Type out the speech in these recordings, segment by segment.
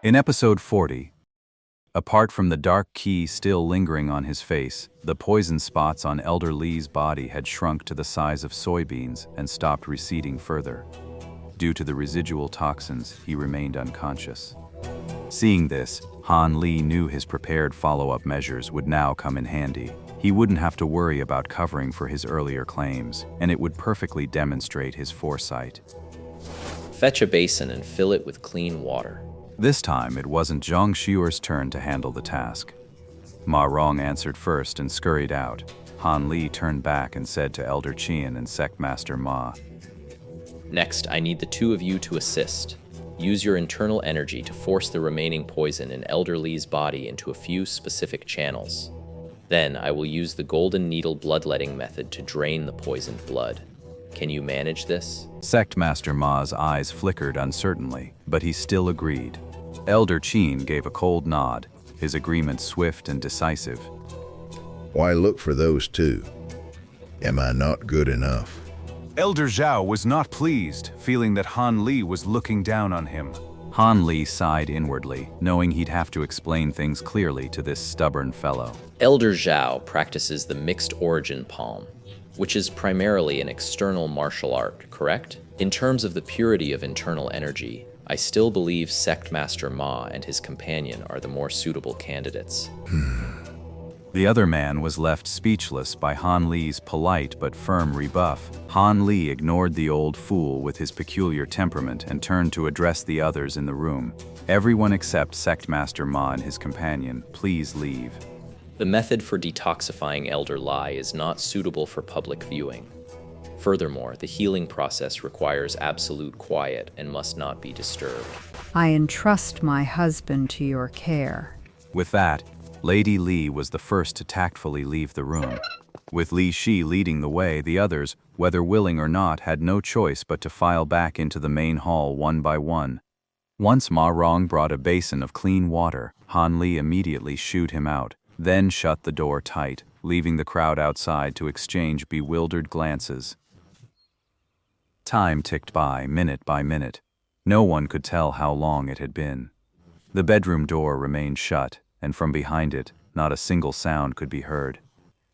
In episode 40, apart from the dark key still lingering on his face, the poison spots on Elder Lee's body had shrunk to the size of soybeans and stopped receding further. Due to the residual toxins, he remained unconscious. Seeing this, Han Lee knew his prepared follow-up measures would now come in handy. He wouldn't have to worry about covering for his earlier claims, and it would perfectly demonstrate his foresight. Fetch a basin and fill it with clean water. This time, it wasn't Zhang Xuer's turn to handle the task. Ma Rong answered first and scurried out. Han Li turned back and said to Elder Qian and Sectmaster Ma, Next, I need the two of you to assist. Use your internal energy to force the remaining poison in Elder Lee's body into a few specific channels. Then, I will use the golden needle bloodletting method to drain the poisoned blood. Can you manage this? Sectmaster Ma's eyes flickered uncertainly, but he still agreed. Elder Qian gave a cold nod, his agreement swift and decisive. Why look for those two? Am I not good enough? Elder Zhao was not pleased, feeling that Han Li was looking down on him. Han Li sighed inwardly, knowing he'd have to explain things clearly to this stubborn fellow. Elder Zhao practices the mixed origin palm, which is primarily an external martial art, correct? In terms of the purity of internal energy, I still believe Sectmaster Ma and his companion are the more suitable candidates. The other man was left speechless by Han Li's polite but firm rebuff. Han Li ignored the old fool with his peculiar temperament and turned to address the others in the room. Everyone except Sectmaster Ma and his companion, please leave. The method for detoxifying Elder Lai is not suitable for public viewing. Furthermore, the healing process requires absolute quiet and must not be disturbed. I entrust my husband to your care. With that, Lady Li was the first to tactfully leave the room. With Li Shi leading the way, the others, whether willing or not, had no choice but to file back into the main hall one by one. Once Ma Rong brought a basin of clean water, Han Li immediately shooed him out, then shut the door tight, leaving the crowd outside to exchange bewildered glances. Time ticked by, minute by minute. No one could tell how long it had been. The bedroom door remained shut, and from behind it, not a single sound could be heard.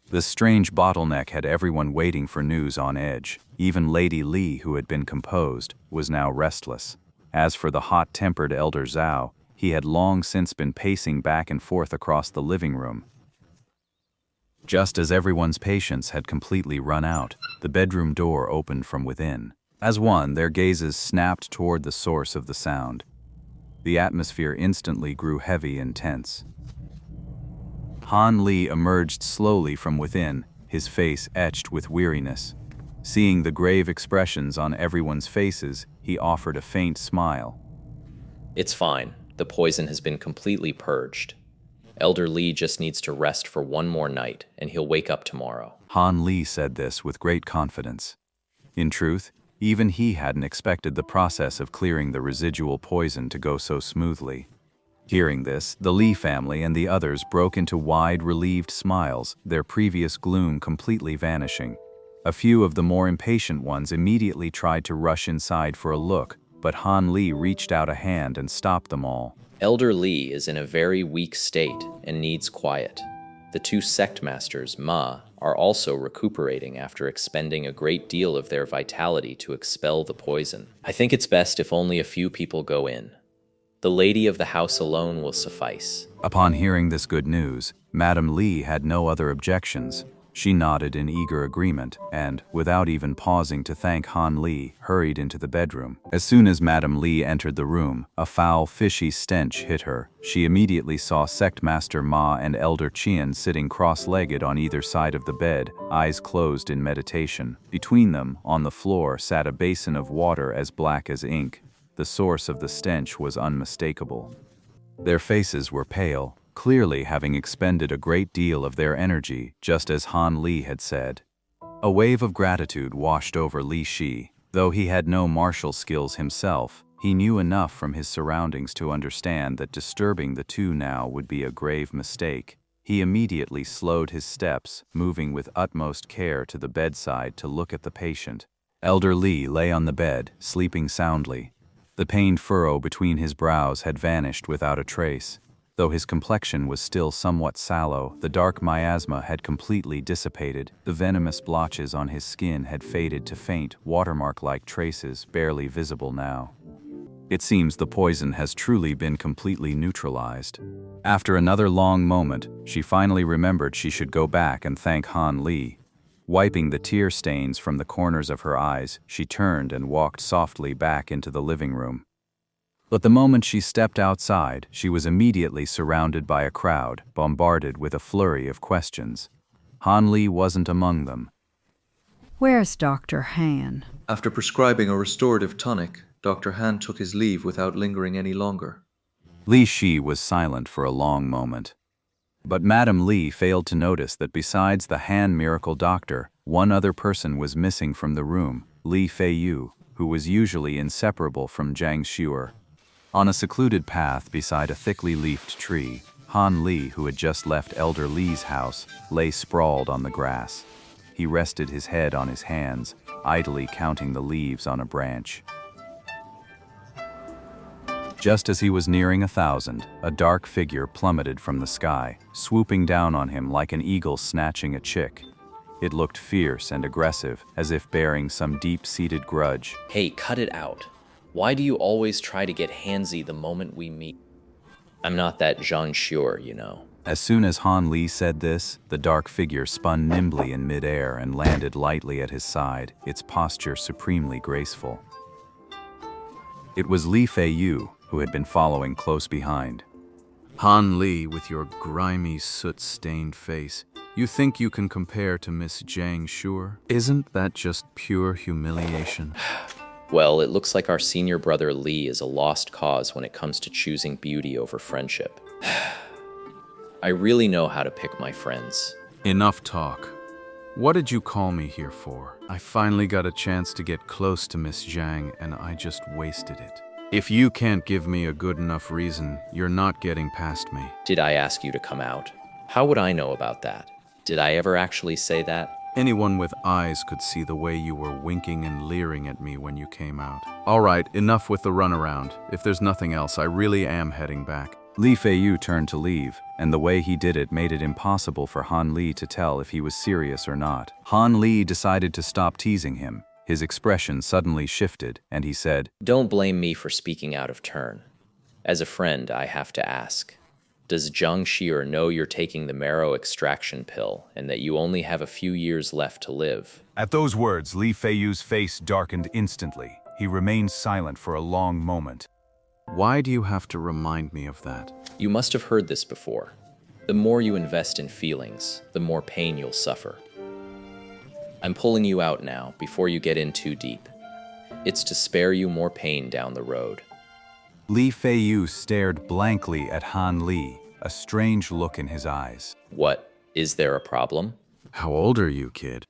The strange bottleneck had everyone waiting for news on edge. Even Lady Li, who had been composed, was now restless. As for the hot-tempered Elder Zhao, he had long since been pacing back and forth across the living room. Just as everyone's patience had completely run out, the bedroom door opened from within. As one, their gazes snapped toward the source of the sound. The atmosphere instantly grew heavy and tense. Han Li emerged slowly from within, his face etched with weariness. Seeing the grave expressions on everyone's faces, he offered a faint smile. It's fine. The poison has been completely purged. Elder Li just needs to rest for one more night, and he'll wake up tomorrow. Han Li said this with great confidence. In truth, even he hadn't expected the process of clearing the residual poison to go so smoothly. Hearing this, the Li family and the others broke into wide, relieved smiles, their previous gloom completely vanishing. A few of the more impatient ones immediately tried to rush inside for a look, but Han Li reached out a hand and stopped them all. Elder Li is in a very weak state and needs quiet. The two sect masters, Ma, are also recuperating after expending a great deal of their vitality to expel the poison. I think it's best if only a few people go in. The lady of the house alone will suffice. Upon hearing this good news, Madame Li had no other objections. She nodded in eager agreement and, without even pausing to thank Han Li, hurried into the bedroom. As soon as Madame Li entered the room, a foul, fishy stench hit her. She immediately saw Sectmaster Ma and Elder Qian sitting cross-legged on either side of the bed, eyes closed in meditation. Between them, on the floor, sat a basin of water as black as ink. The source of the stench was unmistakable. Their faces were pale, clearly having expended a great deal of their energy, just as Han Li had said. A wave of gratitude washed over Li Shi. Though he had no martial skills himself, he knew enough from his surroundings to understand that disturbing the two now would be a grave mistake. He immediately slowed his steps, moving with utmost care to the bedside to look at the patient. Elder Li lay on the bed, sleeping soundly. The pained furrow between his brows had vanished without a trace. Though his complexion was still somewhat sallow, the dark miasma had completely dissipated. The venomous blotches on his skin had faded to faint, watermark-like traces, barely visible now. It seems the poison has truly been completely neutralized. After another long moment, she finally remembered she should go back and thank Han Li. Wiping the tear stains from the corners of her eyes, she turned and walked softly back into the living room. But the moment she stepped outside, she was immediately surrounded by a crowd, bombarded with a flurry of questions. Han Li wasn't among them. Where's Dr. Han? After prescribing a restorative tonic, Dr. Han took his leave without lingering any longer. Li Shi was silent for a long moment. But Madame Li failed to notice that besides the Han miracle doctor, one other person was missing from the room, Li Feiyu, who was usually inseparable from Zhang Xuer. On a secluded path beside a thickly leafed tree, Han Li, who had just left Elder Li's house, lay sprawled on the grass. He rested his head on his hands, idly counting the leaves on a branch. Just as he was nearing 1,000, a dark figure plummeted from the sky, swooping down on him like an eagle snatching a chick. It looked fierce and aggressive, as if bearing some deep-seated grudge. Hey, cut it out. Why do you always try to get handsy the moment we meet? I'm not that Zhang Xuer, you know. As soon as Han Li said this, the dark figure spun nimbly in midair and landed lightly at his side, its posture supremely graceful. It was Li Feiyu, who had been following close behind. Han Li, with your grimy, soot-stained face, you think you can compare to Miss Zhang Xuer? Isn't that just pure humiliation? Well, it looks like our senior brother Li is a lost cause when it comes to choosing beauty over friendship. I really know how to pick my friends. Enough talk. What did you call me here for? I finally got a chance to get close to Miss Zhang, and I just wasted it. If you can't give me a good enough reason, you're not getting past me. Did I ask you to come out? How would I know about that? Did I ever actually say that? Anyone with eyes could see the way you were winking and leering at me when you came out. All right, enough with the runaround. If there's nothing else, I really am heading back. Li Feiyu turned to leave, and the way he did it made it impossible for Han Li to tell if he was serious or not. Han Li decided to stop teasing him. His expression suddenly shifted, and he said, Don't blame me for speaking out of turn. As a friend, I have to ask. Does Zhang Xuer know you're taking the marrow extraction pill and that you only have a few years left to live? At those words, Li Feiyu's face darkened instantly. He remained silent for a long moment. Why do you have to remind me of that? You must have heard this before. The more you invest in feelings, the more pain you'll suffer. I'm pulling you out now before you get in too deep. It's to spare you more pain down the road. Li Feiyu stared blankly at Han Li, a strange look in his eyes. What? Is there a problem? How old are you, kid?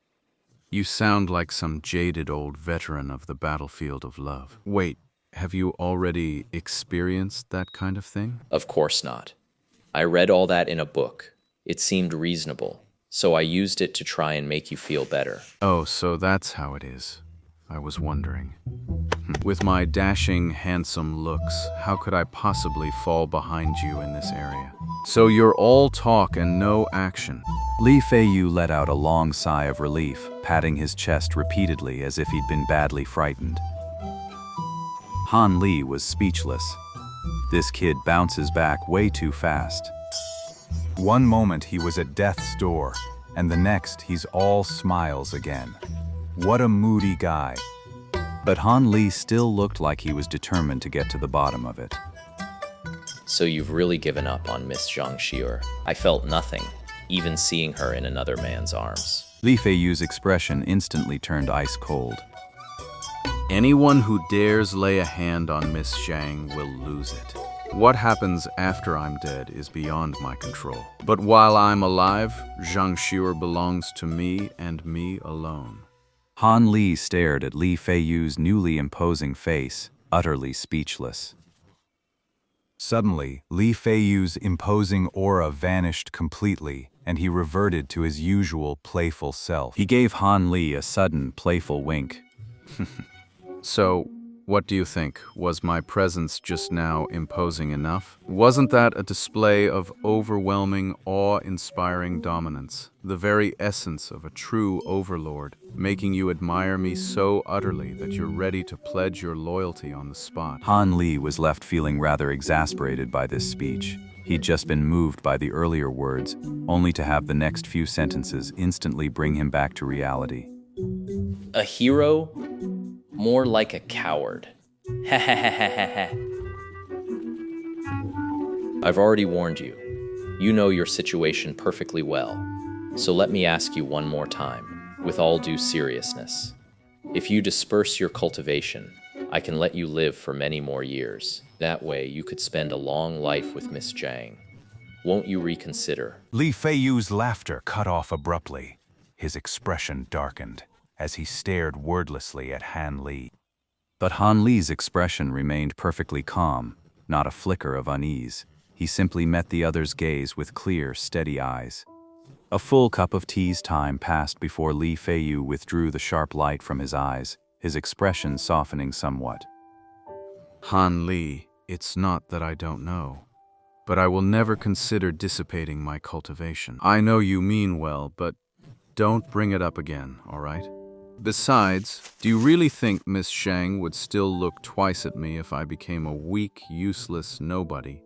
You sound like some jaded old veteran of the battlefield of love. Wait, have you already experienced that kind of thing? Of course not. I read all that in a book. It seemed reasonable, so I used it to try and make you feel better. Oh, so that's how it is. I was wondering. With my dashing, handsome looks, how could I possibly fall behind you in this area? So you're all talk and no action. Li Feiyu let out a long sigh of relief, patting his chest repeatedly as if he'd been badly frightened. Han Li was speechless. This kid bounces back way too fast. One moment he was at death's door, and the next he's all smiles again. What a moody guy. But Han Li still looked like he was determined to get to the bottom of it. So you've really given up on Miss Zhang Xuer. I felt nothing, even seeing her in another man's arms. Li Feiyu's expression instantly turned ice cold. Anyone who dares lay a hand on Miss Zhang will lose it. What happens after I'm dead is beyond my control. But while I'm alive, Zhang Xuer belongs to me and me alone. Han Li stared at Li Feiyu's newly imposing face, utterly speechless. Suddenly, Li Feiyu's imposing aura vanished completely, and he reverted to his usual playful self. He gave Han Li a sudden, playful wink. So, What do you think? Was my presence just now imposing enough? Wasn't that a display of overwhelming, awe-inspiring dominance, the very essence of a true overlord, making you admire me so utterly that you're ready to pledge your loyalty on the spot? Han Li was left feeling rather exasperated by this speech. He'd just been moved by the earlier words, only to have the next few sentences instantly bring him back to reality. A hero? More like a coward. I've already warned you. You know your situation perfectly well. So let me ask you one more time, with all due seriousness. If you disperse your cultivation, I can let you live for many more years. That way, you could spend a long life with Miss Zhang. Won't you reconsider? Li Feiyu's laughter cut off abruptly. His expression darkened as he stared wordlessly at Han Li. But Han Li's expression remained perfectly calm, not a flicker of unease. He simply met the other's gaze with clear, steady eyes. A full cup of tea's time passed before Li Feiyu withdrew the sharp light from his eyes, his expression softening somewhat. Han Li, it's not that I don't know, but I will never consider dissipating my cultivation. I know you mean well, but don't bring it up again, all right? Besides, do you really think Miss Zhang would still look twice at me if I became a weak, useless nobody?